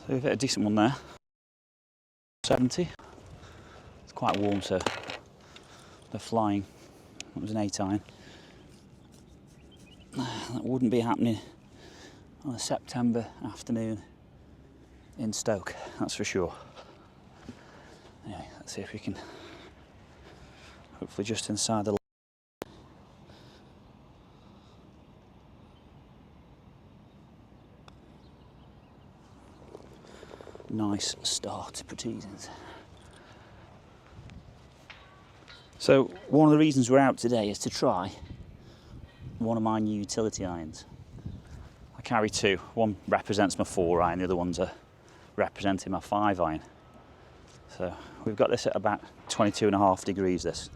So we've hit a decent one there. 70. It's quite warm, so they're flying. That was an 8-iron. That wouldn't be happening on a September afternoon in Stoke, that's for sure. Anyway, let's see if we can hopefully just inside the nice start to pre-seasons. So one of the reasons we're out today is to try one of my new utility irons. I carry two. One represents my 4-iron, the other one's representing my 5-iron. So we've got this at about 22.5 degrees, this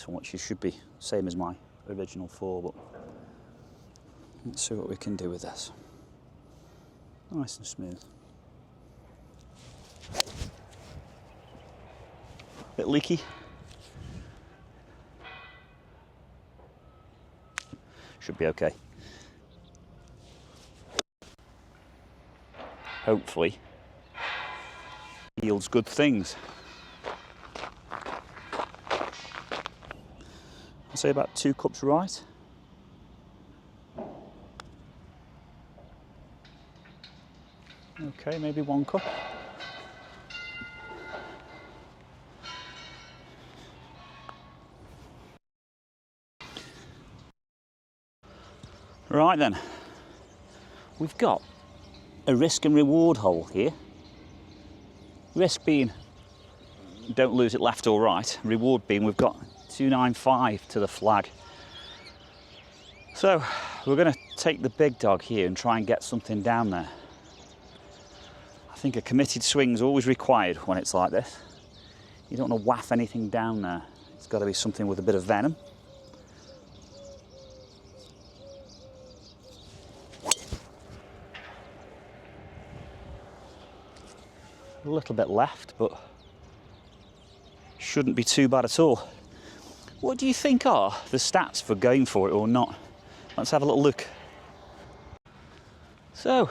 one, which should be same as my original 4, but let's see what we can do with this. Nice and smooth. Bit leaky. Should be okay. Hopefully yields good things. I'd say about 2 cups right. Okay, maybe 1 cup. Right then, we've got a risk and reward hole here. Risk being don't lose it left or right, reward being we've got 295 to the flag. So we're going to take the big dog here and try and get something down there. I think a committed swing is always required when it's like this. You don't want to waff anything down there. It's got to be something with a bit of venom. A little bit left, but shouldn't be too bad at all. What do you think are the stats for going for it or not? Let's have a little look. So,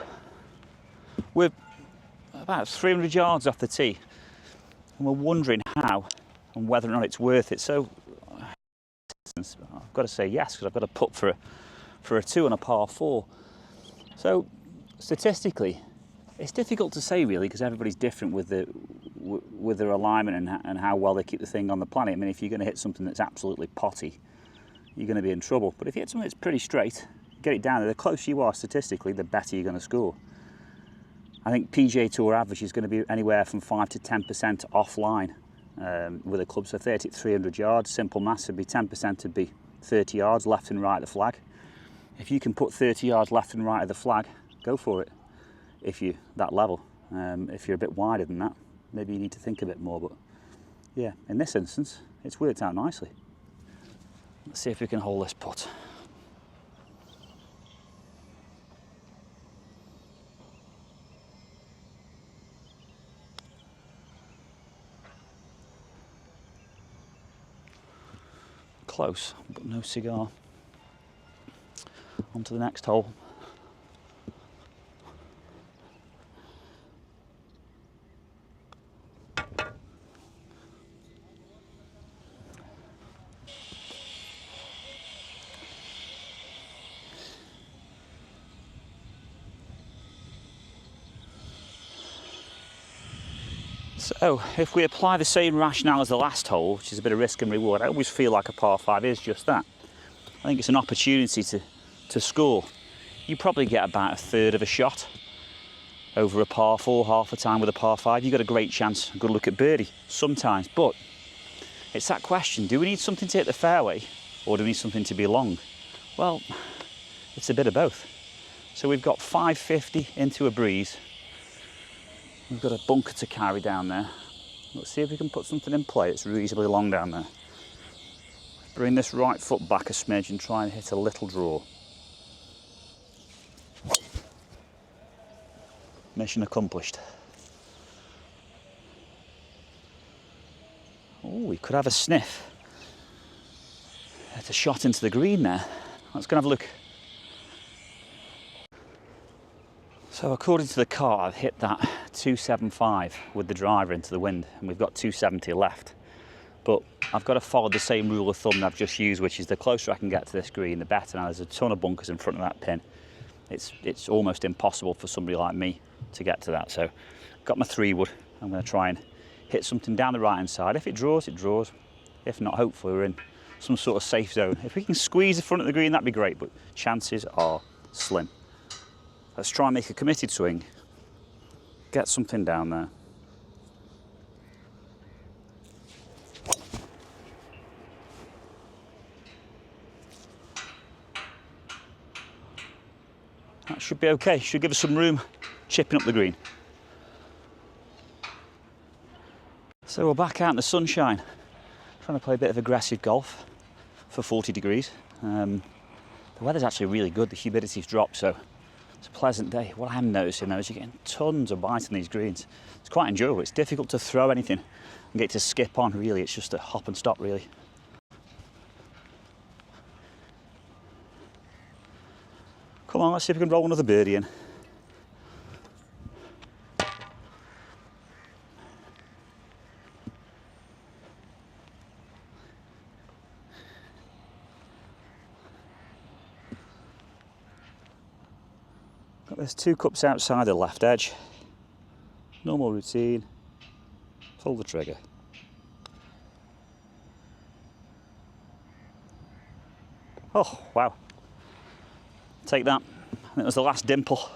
we're about 300 yards off the tee, and we're wondering how and whether or not it's worth it. So, I've got to say yes, because I've got to putt for a 2 on a par 4. So, statistically, it's difficult to say really, because everybody's different with their alignment and how well they keep the thing on the planet. I mean, if you're going to hit something that's absolutely potty, you're going to be in trouble. But if you hit something that's pretty straight, get it down there, the closer you are statistically, the better you're going to score. I think PGA Tour average is going to be anywhere from 5 to 10% offline with a club. So 30 to 300 yards, simple maths would be 10% would be 30 yards left and right of the flag. If you can put 30 yards left and right of the flag, go for it. If you're that level, if you're a bit wider than that, maybe you need to think a bit more. But yeah, in this instance, it's worked out nicely. Let's see if we can hold this putt. Close, but no cigar. On to the next hole. So, if we apply the same rationale as the last hole, which is a bit of risk and reward, I always feel like a par 5 is just that. I think it's an opportunity to score. You probably get about 1/3 of a shot over a par 4, half the time with a par 5. You've got a great chance, a good look at birdie sometimes. But it's that question, do we need something to hit the fairway or do we need something to be long? Well, it's a bit of both. So we've got 550 into a breeze. We've got a bunker to carry down there. Let's see if we can put something in play that's reasonably long down there. Bring this right foot back a smidge and try and hit a little draw. Mission accomplished. Oh, we could have a sniff. It's a shot into the green there. Let's go and have a look. So according to the car, I've hit that 275 with the driver into the wind, and we've got 270 left. But I've got to follow the same rule of thumb that I've just used, which is the closer I can get to this green, the better. Now there's a ton of bunkers in front of that pin. It's almost impossible for somebody like me to get to that. So got my 3-wood. I'm going to try and hit something down the right hand side. If it draws, it draws. If not, hopefully we're in some sort of safe zone. If we can squeeze the front of the green, that'd be great, but chances are slim. Let's try and make a committed swing. Get something down there. That should be okay. Should give us some room chipping up the green. So we're back out in the sunshine, trying to play a bit of aggressive golf for 40 degrees. The weather's actually really good. The humidity's dropped, so it's a pleasant day. What I'm noticing though is you're getting tons of bite on these greens. It's quite enjoyable. It's difficult to throw anything and get to skip on, really. It's just a hop and stop, really. Come on, let's see if we can roll another birdie in. There's 2 cups outside the left edge. Normal routine. Pull the trigger. Oh, wow. Take that. I think it was the last dimple.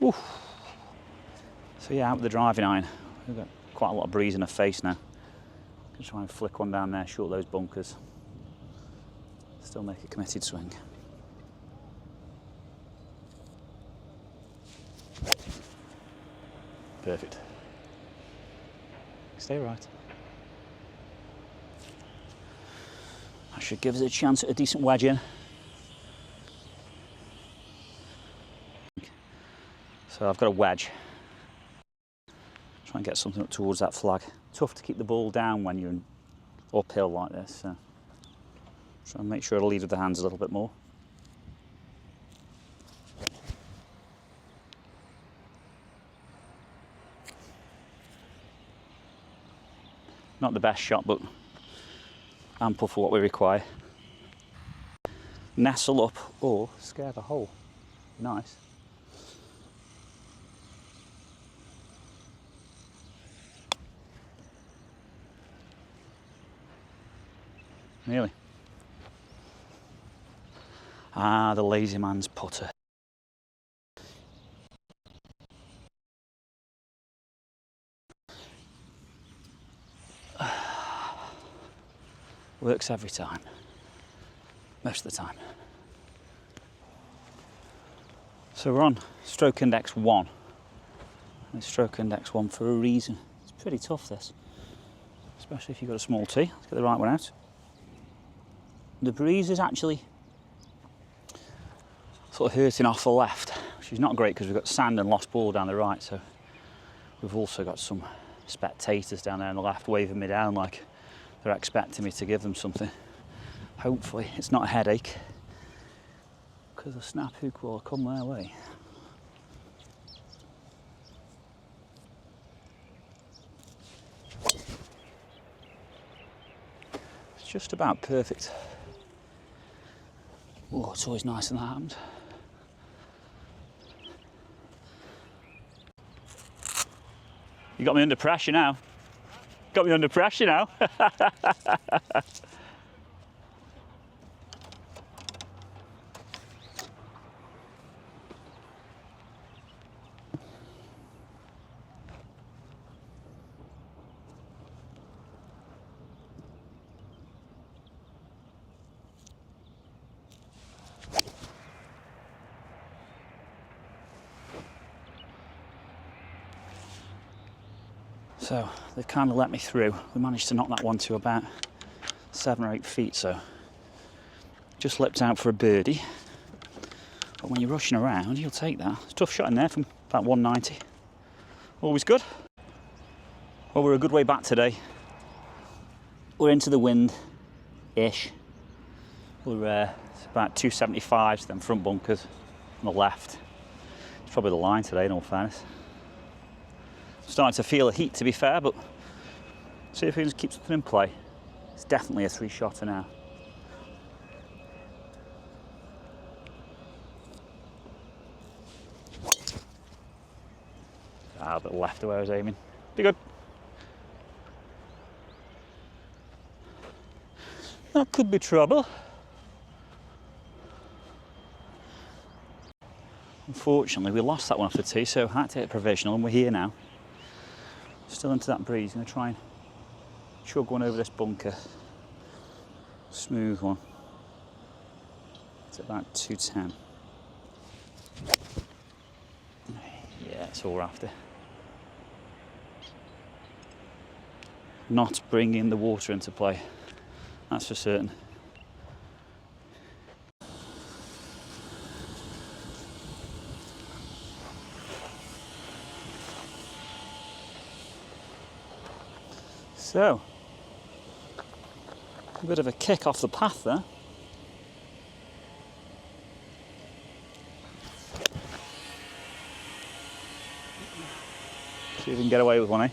Oof. So yeah, out with the driving iron. We've got quite a lot of breeze in the face now. Gonna try and flick one down there, short those bunkers. Still make a committed swing. Perfect. Stay right. That should give us a chance at a decent wedge in. So I've got a wedge. Try and get something up towards that flag. Tough to keep the ball down when you're uphill like this. So try and make sure I lead with the hands a little bit more. Not the best shot, but ample for what we require. Nestle up or scare the hole. Nice. Really? Ah, the lazy man's putter. Works every time. Most of the time. So we're on stroke index 1. And stroke index 1 for a reason. It's pretty tough, this. Especially if you've got a small tee. Let's get the right one out. The breeze is actually sort of hurting off the left, which is not great because we've got sand and lost ball down the right. So we've also got some spectators down there on the left waving me down like they're expecting me to give them something. Hopefully it's not a headache, because the snap hook will come their way. It's just about perfect. Oh, it's always nice when that happens. You got me under pressure now. Got me under pressure now. So they've kind of let me through. We managed to knock that one to about 7 or 8 feet, so just leapt out for a birdie. But when you're rushing around, you'll take that. It's a tough shot in there from about 190. Always good. Well, we're a good way back today. We're into the wind. ish. It's about 275 to them front bunkers on the left. It's probably the line today, in all fairness. Starting to feel the heat, to be fair, but see if we can just keep something in play. It's definitely a 3-shotter now. A bit left of where I was aiming. Be good. That could be trouble. Unfortunately, we lost that one off the tee, so I had to hit a provisional, and we're here now. Still into that breeze. I'm going to try and chug one over this bunker. Smooth one. It's about 210. Yeah, that's all we're after. Not bringing the water into play, that's for certain. So, a bit of a kick off the path there. See if we can get away with one, eh?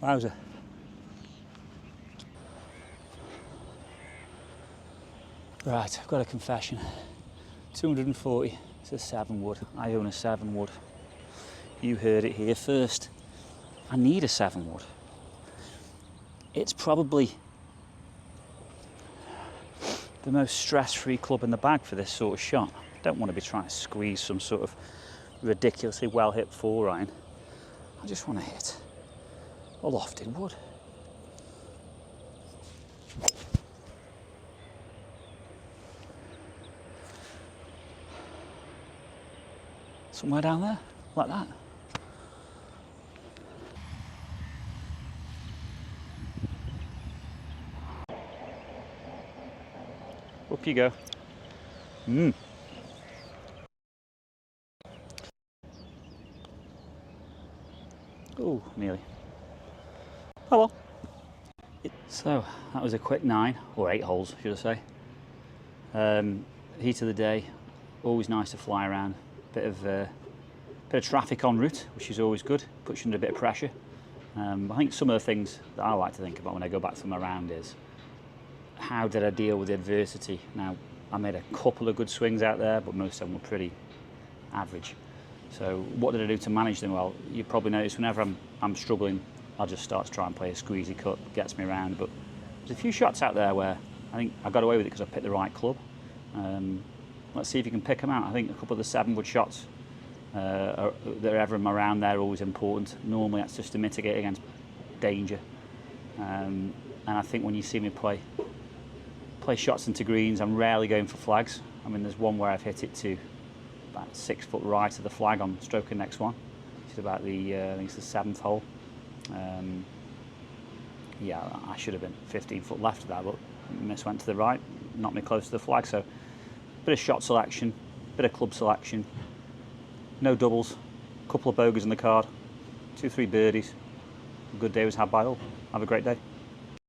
Wowzer. Right, I've got a confession. 240, it's a 7-wood. I own a 7-wood. You heard it here first. I need a 7-wood. It's probably the most stress-free club in the bag for this sort of shot. I don't want to be trying to squeeze some sort of ridiculously well-hit 4-iron. I just want to hit a lofted wood. Somewhere down there, like that. Up you go. Oh, nearly. Oh well. So, that was a quick 9, or 8 holes, should I say. Heat of the day, always nice to fly around. Bit of traffic en route, which is always good, puts you under a bit of pressure. I think some of the things that I like to think about when I go back from around is, how did I deal with the adversity? Now, I made a couple of good swings out there, but most of them were pretty average. So what did I do to manage them? Well, you probably notice whenever I'm struggling, I'll just start to try and play a squeezy cut, gets me around. But there's a few shots out there where I think I got away with it because I picked the right club. Let's see if you can pick them out. I think a couple of the 7-wood shots that are ever around there are always important. Normally that's just to mitigate against danger. And I think when you see me play shots into greens, I'm rarely going for flags. I mean, there's one where I've hit it to about 6 foot right of the flag on stroking next one. It's about the, I think it's the 7th hole. Yeah, I should have been 15 foot left of that, but miss went to the right, knocked me close to the flag. So, bit of shot selection, bit of club selection, no doubles, couple of bogeys in the card, 2-3 birdies. A good day was had by all. Have a great day.